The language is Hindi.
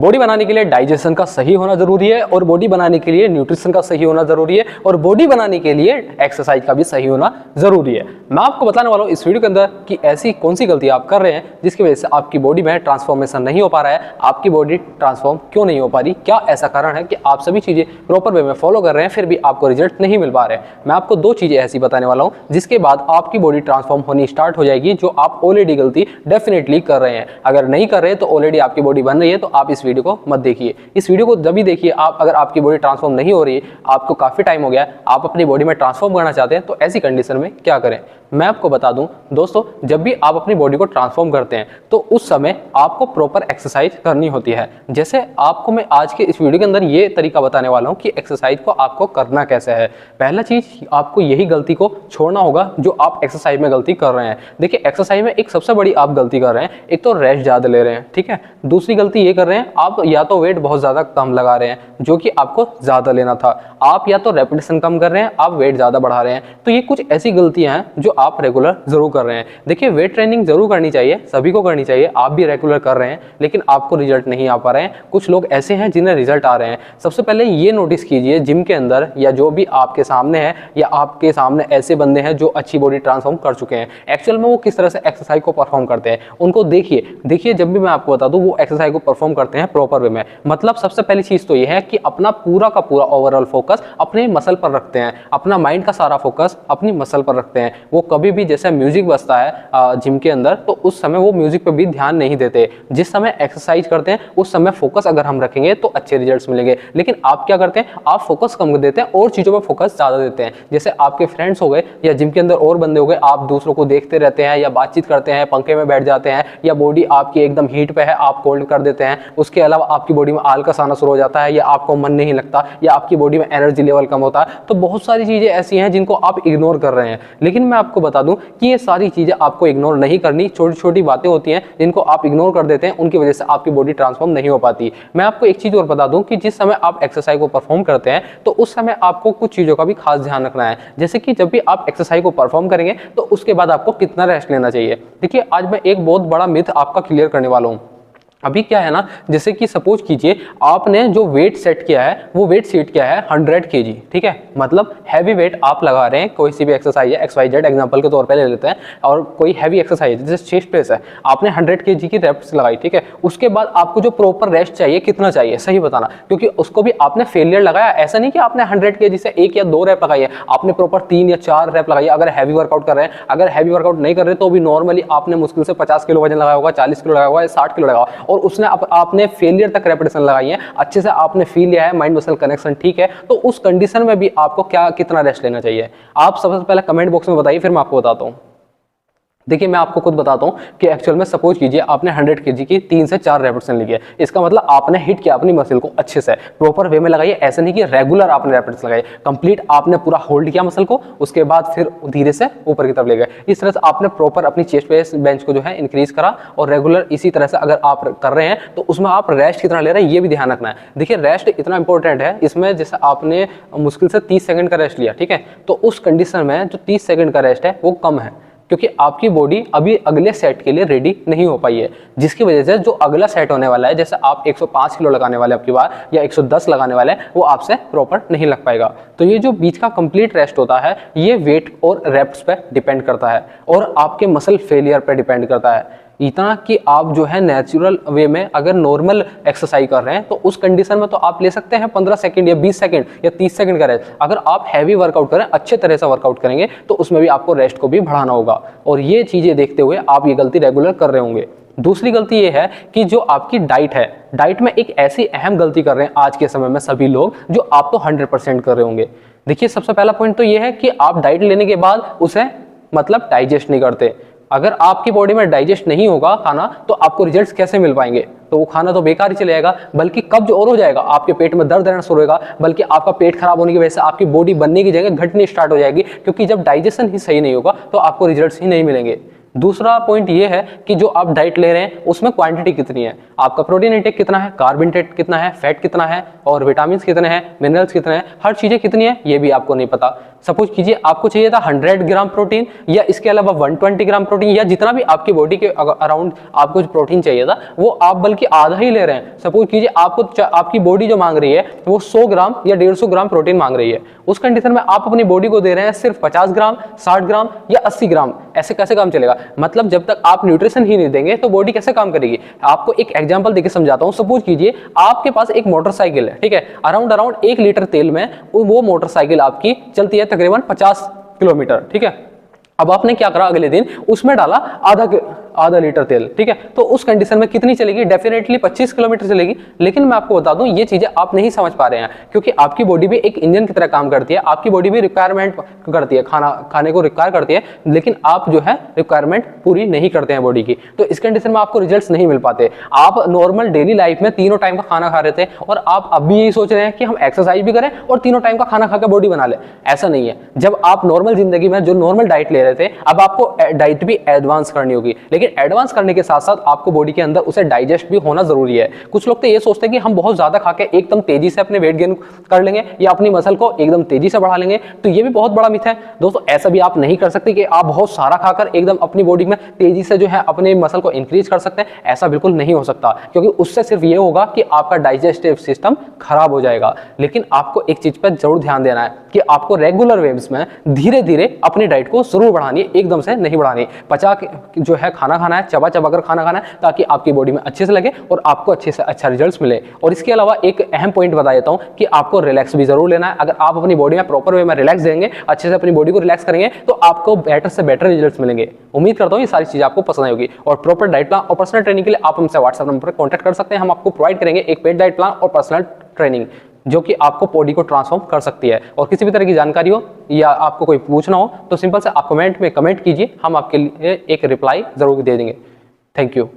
बॉडी बनाने के लिए डाइजेशन का सही होना जरूरी है और बॉडी बनाने के लिए न्यूट्रिशन का सही होना जरूरी है और बॉडी बनाने के लिए एक्सरसाइज का भी सही होना जरूरी है। मैं आपको बताने वाला हूँ इस वीडियो के अंदर कि ऐसी कौन सी गलती आप कर रहे हैं जिसकी वजह से आपकी बॉडी में ट्रांसफॉर्मेशन नहीं हो पा रहा है, आपकी बॉडी ट्रांसफॉर्म क्यों नहीं हो पा रही, क्या ऐसा कारण है कि आप सभी चीजें प्रॉपर वे में फॉलो कर रहे हैं फिर भी आपको रिजल्ट नहीं मिल पा रहे हैं। मैं आपको दो चीजें ऐसी बताने वाला हूँ जिसके बाद आपकी बॉडी ट्रांसफॉर्म होनी स्टार्ट हो जाएगी, जो आप ऑलरेडी गलती डेफिनेटली कर रहे हैं। अगर नहीं कर रहे तो ऑलरेडी आपकी बॉडी बन रही है, तो आप इस वीडियो को मत देखिए। इस वीडियो को जब भी देखिए आप, अगर आपकी बॉडी ट्रांसफॉर्म नहीं हो रही है, आपको काफी टाइम हो गया है, आप अपनी बॉडी में ट्रांसफॉर्म करना चाहते हैं, तो ऐसी कंडीशन में क्या करें मैं आपको बता दूं। दोस्तों, जब भी आप अपनी बॉडी को ट्रांसफॉर्म करते हैं तो उस समय आपको प्रॉपर एक्सरसाइज करनी होती है। जैसे आपको मैं आज के इस वीडियो के अंदर ये तरीका बताने वाला हूं कि एक्सरसाइज को आपको करना कैसे है। पहला चीज, आपको यही गलती को छोड़ना होगा जो आप एक्सरसाइज में गलती कर रहे हैं। देखिए, एक्सरसाइज में एक सबसे बड़ी आप गलती कर रहे हैं, एक तो रेस्ट ज्यादा ले रहे हैं, ठीक है। दूसरी गलती ये कर रहे हैं, आप या तो वेट बहुत ज्यादा कम लगा रहे हैं जो कि आपको ज्यादा लेना था, आप या तो रेपिटेशन कम कर रहे हैं, आप वेट ज्यादा बढ़ा रहे हैं। तो ये कुछ ऐसी गलतियां हैं जो आप रेगुलर जरूर कर रहे हैं। देखिए, वेट ट्रेनिंग जरूर करनी चाहिए, सभी को करनी चाहिए, आप भी रेगुलर कर रहे हैं, लेकिन आपको रिजल्ट नहीं आ पा रहे हैं। कुछ लोग ऐसे हैं जिन्हें रिजल्ट आ रहे हैं। सबसे पहले ये नोटिस कीजिए, जिम के अंदर या जो भी आपके सामने है या आपके सामने ऐसे बंदे हैं जो अच्छी बॉडी ट्रांसफॉर्म कर चुके हैं, एक्चुअल में वो किस तरह से एक्सरसाइज को परफॉर्म करते हैं उनको देखिए। जब भी मैं आपको बता दूं वो एक्सरसाइज को परफॉर्म करते हैं प्रॉपर वे में। मतलब सबसे पहली चीज तो ये है कि अपना पूरा का पूरा ओवरऑल फोकस अपने मसल पर रखते हैं, अपना माइंड का सारा फोकस अपनी मसल पर रखते हैं। वो कभी भी, जैसे म्यूजिक बजता है जिम के अंदर, तो उस समय वो म्यूजिक पे भी ध्यान नहीं देते। जिस समय एक्सरसाइज करते हैं उस समय फोकस अगर हम रखेंगे तो अच्छे रिजल्ट्स मिलेंगे। लेकिन आप क्या करते हैं, आप फोकस कम कर देते हैं और चीजों पर फोकस ज्यादा देते हैं। जैसे आपके फ्रेंड्स हो गए या जिम के अंदर और बंदे हो गए, आप दूसरों को देखते रहते हैं या बातचीत करते हैं, पंखे में बैठ जाते हैं, या बॉडी आपकी एकदम हीट पे है आप कोल्ड कर देते हैं। उसके अलावा आपकी बॉडी में आलस आना शुरू हो जाता है, या आपको मन नहीं लगता, या आपकी बॉडी में एनर्जी लेवल कम होता है। तो बहुत सारी चीजें ऐसी हैं जिनको आप इग्नोर कर रहे हैं। लेकिन मैं आपको बता दूं कि ये सारी चीजें आपको इग्नोर नहीं करनी। छोटी छोटी बातें होती हैं जिनको आप इग्नोर कर देते हैं, उनकी वजह से आपकी बॉडी ट्रांसफॉर्म नहीं हो पाती। मैं आपको एक चीज और बता दूं कि जिस समय आप एक्सरसाइज को परफॉर्म करते हैं तो उस समय आपको कुछ चीजों का भी खास ध्यान रखना है। जैसे कि जब भी आप एक्सरसाइज को परफॉर्म करेंगे तो उसके बाद आपको कितना रेस्ट लेना चाहिए। देखिए, आज मैं एक बहुत बड़ा मिथ आपका क्लियर करने वाला हूं। अभी क्या है ना, जैसे कि सपोज कीजिए आपने जो वेट सेट किया है वो वेट सेट किया है 100 kg, ठीक है। मतलब हैवी वेट आप लगा रहे हैं, कोई सी भी एक्सरसाइज है, XYZ एग्जांपल के तौर पे ले लेते हैं, और कोई हैवी एक्सरसाइज जैसे चेस्ट प्रेस है, आपने 100 kg की रेप्स लगाई, ठीक है। उसके बाद आपको जो प्रॉपर रेस्ट चाहिए कितना चाहिए सही बताना, क्योंकि उसको भी आपने फेलियर लगाया। ऐसा नहीं कि आपने 100 kg से 1 या 2 रैप लगाई है, आपने प्रॉपर 3 या 4 रैप लगाई है। अगर हैवी वर्कआउट कर रहे हैं, अगर हैवी वर्कआउट नहीं कर रहे तो भी नॉर्मली आपने मुश्किल से 50 किलो वजन लगाया होगा, 40 किलो लगाया होगा, 60 किलो लगाया होगा, और उसने आपने फेलियर तक रेपिटेशन लगाई है, अच्छे से आपने फील लिया है, माइंड मसल कनेक्शन ठीक है, तो उस कंडीशन में भी आपको कितना रेस्ट लेना चाहिए आप सबसे पहले कमेंट बॉक्स में बताइए, फिर मैं आपको बताता हूं। देखिए, मैं आपको खुद बताता हूं कि एक्चुअल में सपोज कीजिए आपने 100 kg की 3 से 4 रेपिटेशन ली है। इसका मतलब आपने हिट किया अपनी मसल को अच्छे से, प्रॉपर वे में लगाइए। ऐसे नहीं कि रेगुलर आपने रेपिटेशन लगाई, कंप्लीट आपने पूरा होल्ड किया मसल को, उसके बाद फिर धीरे से ऊपर की तरफ ले गए। इस तरह से आपने प्रॉपर अपनी चेस्ट प्रेस बेंच को जो है इंक्रीज करा, और रेगुलर इसी तरह से अगर आप कर रहे हैं तो उसमें आप रेस्ट कितना ले रहे हैं ये भी ध्यान रखना है। देखिए, रेस्ट इतना इंपॉर्टेंट है इसमें, जैसे आपने मुश्किल से 30 सेकंड का रेस्ट लिया, ठीक है, तो उस कंडीशन में जो 30 सेकंड का रेस्ट है वो कम है, क्योंकि आपकी बॉडी अभी अगले सेट के लिए रेडी नहीं हो पाई है, जिसकी वजह से जो अगला सेट होने वाला है, जैसे आप 105 किलो लगाने वाले आपकी बार या 110 लगाने वाले हैं, वो आपसे प्रॉपर नहीं लग पाएगा। तो ये जो बीच का कंप्लीट रेस्ट होता है ये वेट और रेप्स पे डिपेंड करता है और आपके मसल फेलियर पे डिपेंड करता है। इतना कि आप जो है नेचुरल वे में अगर नॉर्मल एक्सरसाइज कर रहे हैं तो उस कंडीशन में तो आप ले सकते हैं 15 सेकंड या 20 सेकंड या 30 सेकंड का रेस्ट। अगर आप हैवी वर्कआउट करें, अच्छे तरह से वर्कआउट करेंगे, तो उसमें भी आपको रेस्ट को भी बढ़ाना होगा, और ये चीजें देखते हुए आप ये गलती रेगुलर कर रहे होंगे। दूसरी गलती ये है कि जो आपकी डाइट है, डाइट में एक ऐसी अहम गलती कर रहे हैं आज के समय में सभी लोग, जो आप तो 100% कर रहे होंगे। देखिए, सबसे पहला पॉइंट तो ये है कि आप डाइट लेने के बाद उसे मतलब डाइजेस्ट नहीं करते। अगर आपकी बॉडी में डाइजेस्ट नहीं होगा खाना तो आपको रिजल्ट्स कैसे मिल पाएंगे? तो वो खाना तो बेकार ही चले जाएगा, बल्कि कब्ज और हो जाएगा, आपके पेट में दर्द रहना शुरू होगा, बल्कि आपका पेट खराब होने की वजह से आपकी बॉडी बनने की जगह घटनी स्टार्ट हो जाएगी, क्योंकि जब डाइजेशन ही सही नहीं होगा तो आपको रिजल्ट्स ही नहीं मिलेंगे। दूसरा पॉइंट ये है कि जो आप डाइट ले रहे हैं उसमें क्वांटिटी कितनी है, आपका प्रोटीन इंटेक कितना है, कार्ब इंटेक कितना है, फैट कितना है और विटामिन कितने हैं, मिनरल्स कितने हैं, हर चीजें कितनी है ये भी आपको नहीं पता। सपोज कीजिए आपको चाहिए था 100 ग्राम प्रोटीन या इसके अलावा 120 ग्राम प्रोटीन या जितना भी आपकी बॉडी के अराउंड आपको प्रोटीन चाहिए था वो आप बल्कि आधा ही ले रहे हैं। सपोज कीजिए आपको आपकी बॉडी जो मांग रही है वो 100 ग्राम या 150 ग्राम प्रोटीन मांग रही है, उस कंडीशन में आप अपनी बॉडी को दे रहे हैं सिर्फ 50 ग्राम, 60 ग्राम या 80 ग्राम। ऐसे कैसे काम चलेगा? मतलब जब तक आप न्यूट्रिशन ही नहीं देंगे तो बॉडी कैसे काम करेगी? आपको एक एग्जांपल देके समझाता हूं। सपोज कीजिए आपके पास एक मोटरसाइकिल है, ठीक है, अराउंड 1 लीटर तेल में वो मोटरसाइकिल आपकी चलती है तकरीबन 50 किलोमीटर, ठीक है। अब आपने क्या करा, अगले दिन उसमें डाला आधा लीटर तेल, ठीक है, तो उस कंडीशन में कितनी चलेगी? डेफिनेटली 25 किलोमीटर चलेगी। लेकिन मैं आपको बता दूं ये चीजें आप नहीं समझ पा रहे हैं क्योंकि आपकी बॉडी भी एक इंजन की तरह काम करती है, आपकी बॉडी भी रिक्वायरमेंट करती है, खाने को रिक्वायर करती है, लेकिन आप जो है रिक्वायरमेंट पूरी नहीं करते हैं बॉडी की, तो इस कंडीशन में आपको रिजल्ट्स नहीं मिल पाते। आप नॉर्मल डेली लाइफ में 3 टाइम का खाना खा रहे थे और आप अब भी यही सोच रहे हैं कि हम एक्सरसाइज भी करें और 3 टाइम का खाना खाकर बॉडी बना ले। ऐसा नहीं है। जब आप नॉर्मल जिंदगी में जो नॉर्मल डाइट ले रहे थे, अब आपको डाइट भी एडवांस करनी होगी, लेकिन एडवांस करने के साथ साथ आपको बॉडी के अंदर उसे डाइजेस्ट भी होना जरूरी है। कुछ लोग तो ये सोचते हैं कि हम बहुत ज्यादा खा के एकदम तेजी से अपने वेट गेन कर लेंगे या अपनी मसल को एकदम तेजी से बढ़ा लेंगे, तो ये भी बहुत बड़ा मिथ है दोस्तों। ऐसा भी आप नहीं कर सकते कि आप बहुत सारा खाकर एकदम अपनी बॉडी में तेजी से जो है अपने मसल को इंक्रीज कर सकते हैं। ऐसा बिल्कुल नहीं हो सकता क्योंकि उससे सिर्फ ये होगा कि आपका डाइजेस्टिव सिस्टम खराब हो जाएगा। लेकिन आपको एक चीज पर जरूर ध्यान देना है कि आपको रेगुलर वेव्स में धीरे धीरे अपनी डाइट को जरूर बढ़ानी है, एकदम से नहीं बढ़ानी। पचा के जो है खाना खाना है, चबा चबा कर खाना खाना है, ताकि आपकी बॉडी में अच्छे से लगे और आपको अच्छे से अच्छा रिजल्ट्स मिले। और इसके अलावा एक अहम पॉइंट बता देता हूं कि आपको रिलैक्स भी जरूर लेना है। अगर आप अपनी बॉडी में प्रॉपर वे में रिलैक्स देंगे, अच्छे से अपनी बॉडी को रिलैक्स करेंगे, तो आपको बेटर से बेटर रिजल्ट्स मिलेंगे। उम्मीद करता हूं ये सारी चीजें आपको पसंद आएगी। और प्रॉपर डाइट प्लान और पर्सनल ट्रेनिंग के लिए आप हमसे व्हाट्सएप नंबर पर कॉन्टैक्ट कर सकते हैं। हम आपको प्रोवाइड करेंगे एक पेड डाइट प्लान और पर्सनल ट्रेनिंग जो कि आपको बॉडी को ट्रांसफॉर्म कर सकती है। और किसी भी तरह की जानकारी हो या आपको कोई पूछना हो तो सिंपल से आप कमेंट में कमेंट कीजिए, हम आपके लिए एक रिप्लाई जरूर दे देंगे। Thank you.